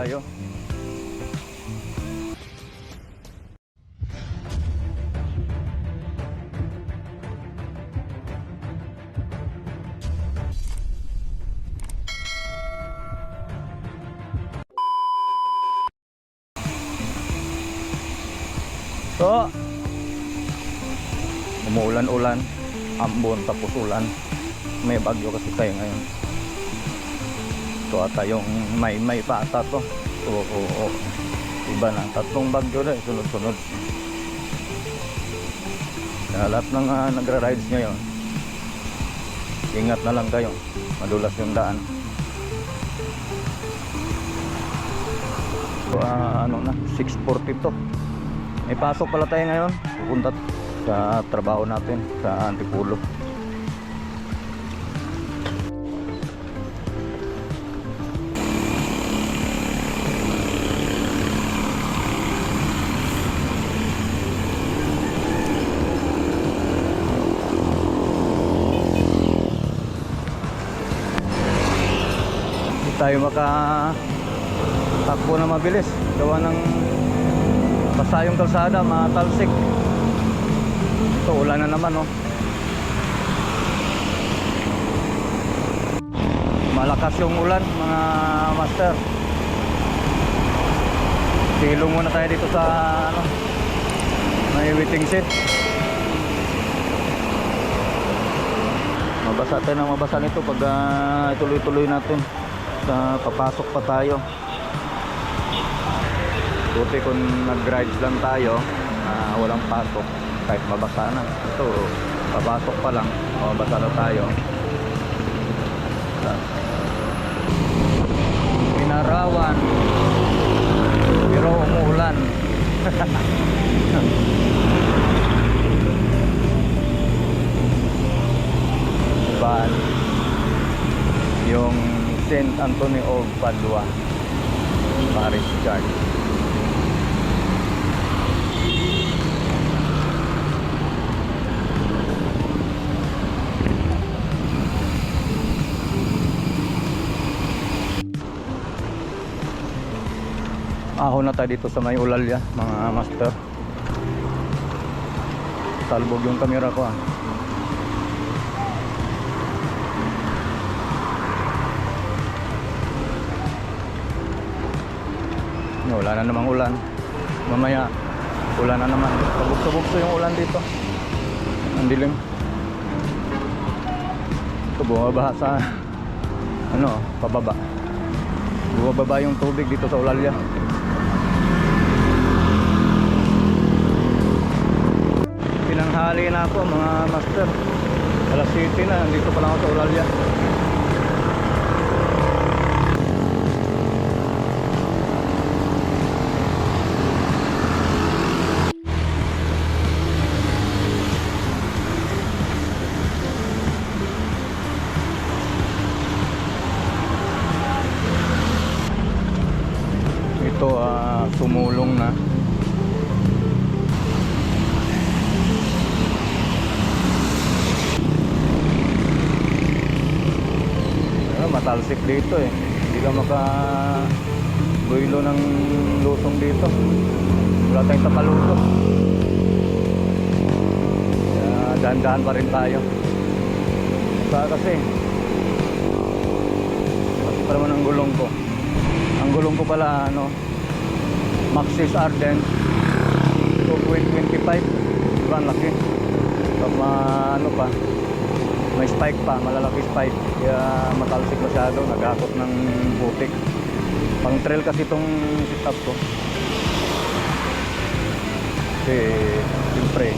tayo. So, umuulan-ulan, ambon tapos ulan. May bagyo kasi tayo ngayon. Ito ata yung may pa ata to. Oo. Iba na, tatlong bagyo na sunod-sunod. Kaya lahat ng nagra-rides ngayon, ingat na lang kayo, madulas yung daan. So, ano na, 6:40 to. May pasok pala tayo ngayon. Pupunta sa trabaho natin sa Antipolo. Hindi tayo makatakbo na mabilis. Gawa ng basta yung kalsada, matalsik. Ito, ulan na naman, oh. Malakas yung ulan, mga master. Silong muna tayo dito sa may waiting seat. Mabasa tayo ng mabasa nito pag ituloy-tuloy natin sa papasok pa tayo. Buti kung nag-rides lang tayo, walang pasok, kahit mabasa na. Ito, papasok pa lang, mabasa na tayo. Pinarawan, pero umuulan. Diba? Yung St. Anthony of Padua Parish Church. Ahon na tayo dito sa may Ulalya, mga master. Talbog yung camera ko, Wala na namang ulan. Mamaya ulan na naman. Pabugso-bugso yung ulan dito. Ang dilim. Ito, bumabaha sa pababa. Bumababa yung tubig dito sa Ulalya. Pinanghali na ako, mga master. Alas 7 na, dito pa lang ako sa Ulalya. Ito, sumulong na. Matalsik dito eh. Hindi ka makabuilo ng lusong dito. Wala tayong tapaluto. Dahan-dahan pa rin tayo. Kasi pa naman ang gulong ko. Ang gulong ko pala Maxxis Ardent 2.25. Diba, ang laki. Pag pa, may spike pa, malalaki spike. Kaya matalsik masyado, nagakot ng putik. Pang trail kasi itong setup ko. Kasi siyempre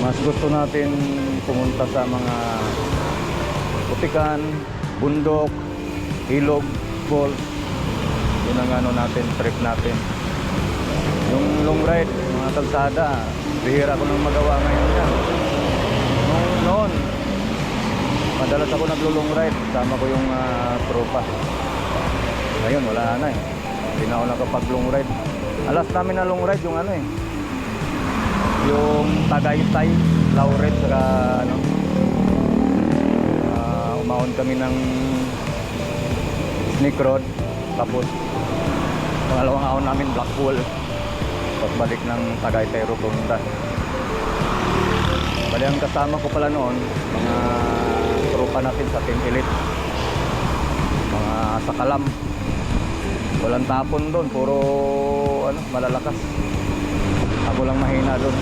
mas gusto natin pumunta sa mga putikan, bundok, ilog, falls. Yun ang natin, trip natin. Yung long ride, mga kalsada, bihira ko nang magawa ngayon yan. Noon madalas ako naglo-long ride, kasama ko yung tropa. Ngayon wala na eh. Hindi na ako nakapag long ride. Alas namin na long ride yung yung Tagaytay, Lauret, saka umahon kami ng Snake Road, tapos Pangalawang ahon namin Blackpool. Pagbalik ng Tagaytay Rotunda. Bali ang kasama ko pala noon, mga tropa natin sa Team Elite. Mga sakalam. Walang tapon doon, puro malalakas. Ako lang mahina doon.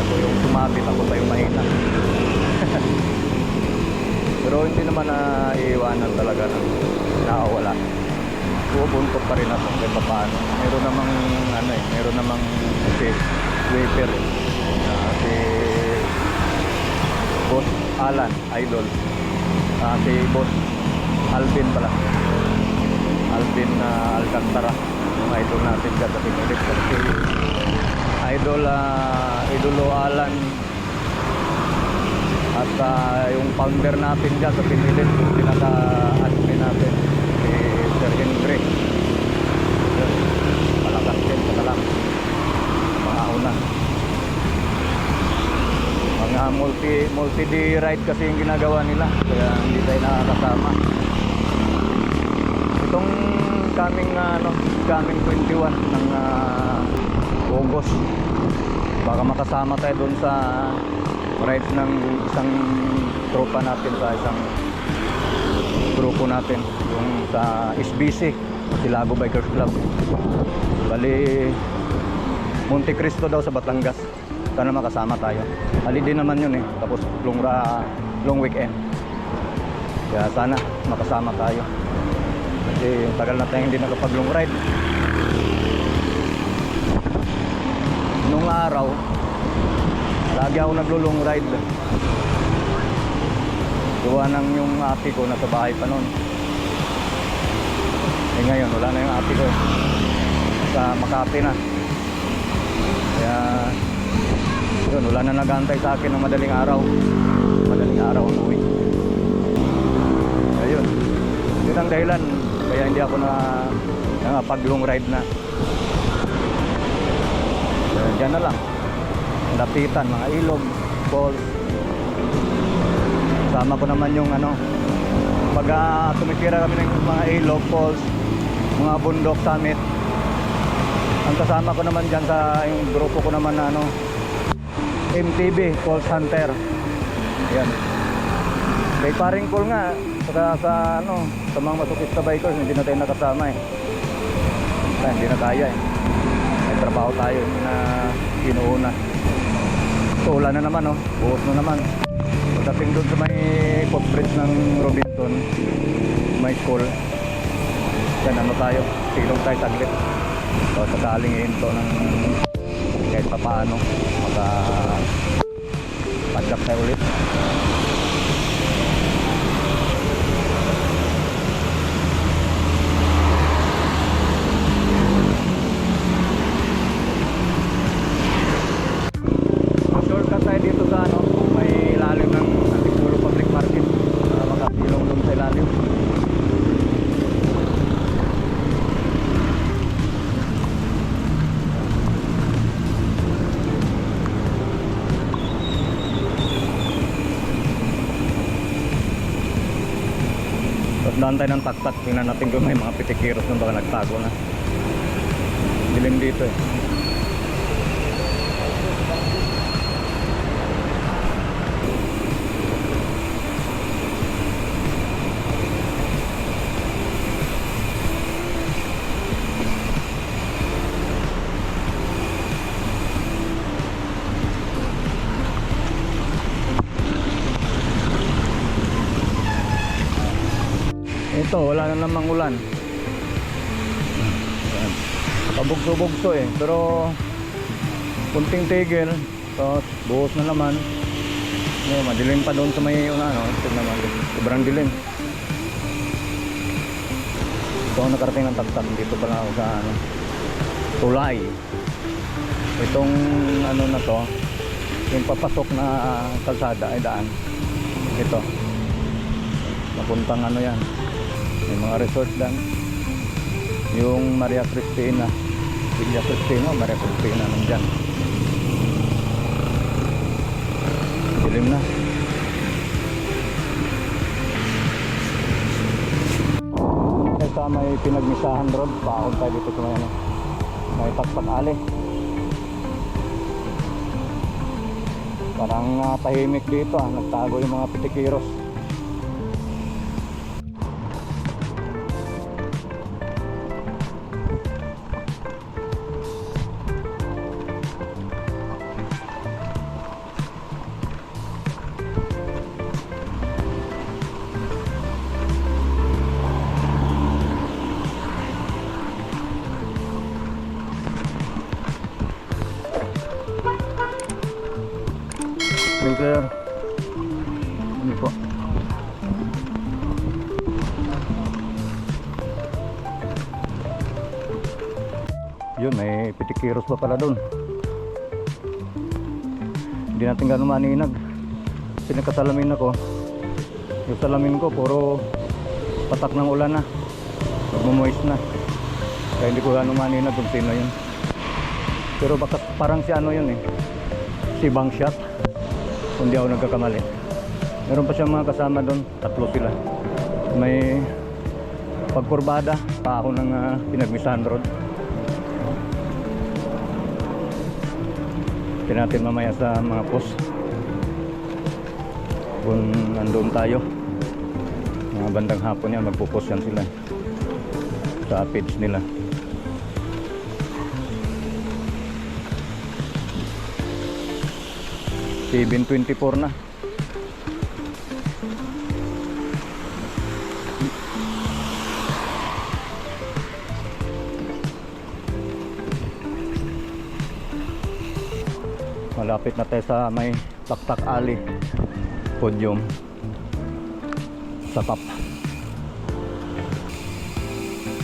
Ako yung sumabit, ako pa yung mahina. Pero hindi naman na iiwanan talaga na nakawala. Bubuntot pa rin ako kahit paano. Meron namang si sweeper si Boss Alan, idol. Si Boss Alvin pala. Alvin Alcantara, yung idol natin dyan sa Pinolit. Si Idolo Alan at yung founder natin dyan sa Pinolit, yung pinaka-admin natin, si Sir Henry. Malakas din sa kalam. Mga una. Mga multi-day ride kasi yung ginagawa nila, kaya hindi tayo nakakasama. Itong coming 21 ng August, baka makasama tayo doon sa rides ng isang tropa natin, sa isang grupo natin, yung sa SBC, Silago Bikers Club. Bali Monte Cristo daw sa Batangas. Sana makasama tayo. Holiday naman yun eh, tapos long weekend, kaya sana makasama tayo kasi tagal na tayong hindi nakapag long ride. Nung araw lagi ako naglo-long ride, gawa ng yung ate ko nasa bahay pa noon. Ngayon wala na yung ate ko eh, sa Makati na, kaya yun, wala na nag-aantay sa akin ng madaling araw ang uwi. Ayun, yun ang dahilan kaya hindi ako pag long ride na. Diyan na lang, lapitan, mga ilog, falls. Kasama ko naman yung pag tumitira kami ng mga ilog, falls, mga bundok, summit. Ang kasama ko naman dyan sa yung grupo ko naman na MTB, Falls Hunter. Yan. Kay paring Paul nga, sa mga masukista bikers, hindi na tayo nakasama eh. Hindi na kaya eh. May trabaho tayo na inuuna. So ulan na naman buhos na naman. Pagdating doon sa may footbridge ng Robinson, may school. Yan tayo, silong tayo saglit. So sakaling hinto ng kahit pa paano maka-padlock tayo ulit. Shortcut tayo dito sa may ilalim ng Antipolo Public Market para makasilong dun sa ilalim. Daan tayo ng taktak, tingnan natin kung may mga pitikiros na baka nagtago na. Dilim dito eh. Ito, wala na namang ulan. Pabugso-bugso eh, pero kunting tigil. Tapos buhos na naman. Madilim pa doon sa may sobrang dilim. Ito ako nakarating ng taktak. Dito pala ako sa tulay. Itong na to, yung papasok na kalsada ay daan. Ito, napuntang yan, may mga resort lang. Yung Maria Cristina, Maria Cristina nandyan. Dilim na. Sa sa may Pinagmisahan Road. Paakon tayo dito sa may, ano, may Taktak Ali. Parang tahimik dito, nagtago yung mga pitikiros. Sprinkler. Ano po? Yun, may pitikiros pa pala doon. Hindi natin gano'ng maninag. Pinagkasalamin ako. Yung salamin ko puro patak ng ulan na. Magmumoist na. Kaya hindi ko gano'ng maninag kung sino yun. Pero baka parang si ano yun eh. Si Bangshot. Kung di ako nagkakamali. Meron pa siyang mga kasama doon. 3 sila. May pagkurbada pa ako ng Pinagmisahan Road. Tingnan natin mamaya sa mga post kung nandun tayo. Mga bandang hapon yan, magpo-post yan sila sa page nila. 7:24 na. Malapit na tayo sa may Taktak Ali podium sa top.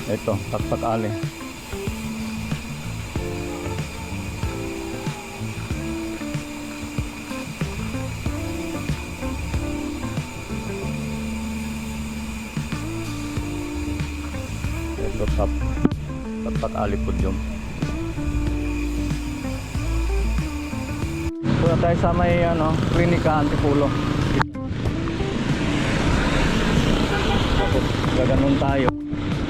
Ito, Taktak Ali. Ito, top. Taktak Ali podium. Ito na tayo sa may Klinika Antipolo. Tapos gaganon tayo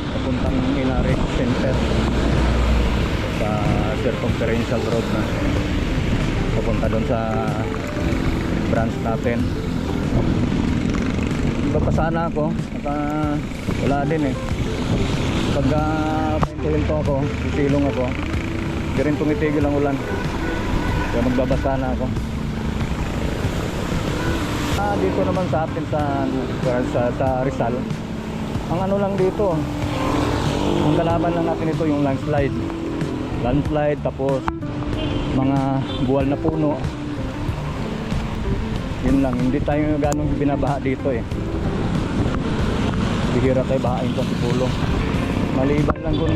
papuntang Inares Center sa circumferential road na papunta doon sa branch natin. Iba pa sana ako at wala din eh. Pagka paintuhin ko ako, sisilong ako, di rin tumitigil ang ulan. Kaya magbabasa na ako. Dito naman sa atin sa Rizal, ang ano lang dito, ang kalaban lang natin ito yung landslide, tapos mga buwal na puno. Yun lang, hindi tayo ganong binabaha dito eh. Bihira tayo bahain sa Antipolo. Maliban lang kung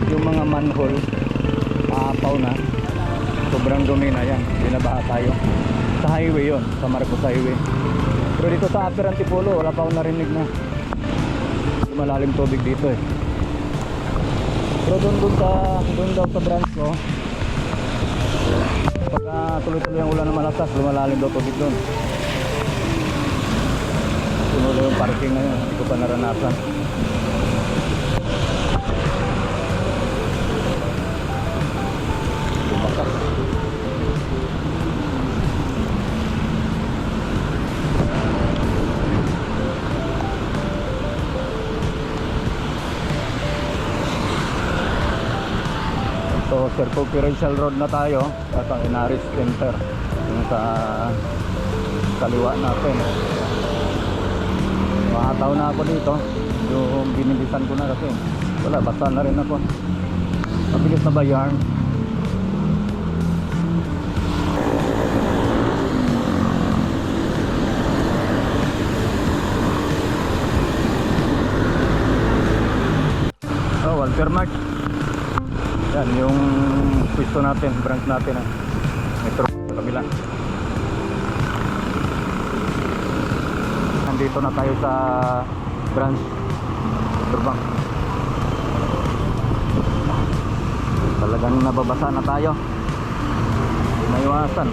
yung mga manhole aapaw na, sobrang dumi na yan, binabaha tayo. Sa highway yon, sa Marcos Highway. Pero dito sa Upper Antipolo, wala pa akong narinig na malalim tubig dito eh. Pero doon daw sa branch ko, pagka tuloy-tuloy ang ulan na malakas, lumalalim daw tubig doon. Sunulo yung parking ngayon, hindi ko pa naranasan. Lumakas. So, circumferential road na tayo at ang Inares Center yung sa kaliwa natin. Makataw na ako dito, yung binilisan ko na kasi wala, basta na rin ako. Mabilis na ba yarn? Oh, Walter Mart. Yan yung pwesto natin, branch natin metro sa kabila. Nandito na tayo sa branch Turbang. Talagang nababasa na tayo, hindi maiwasan.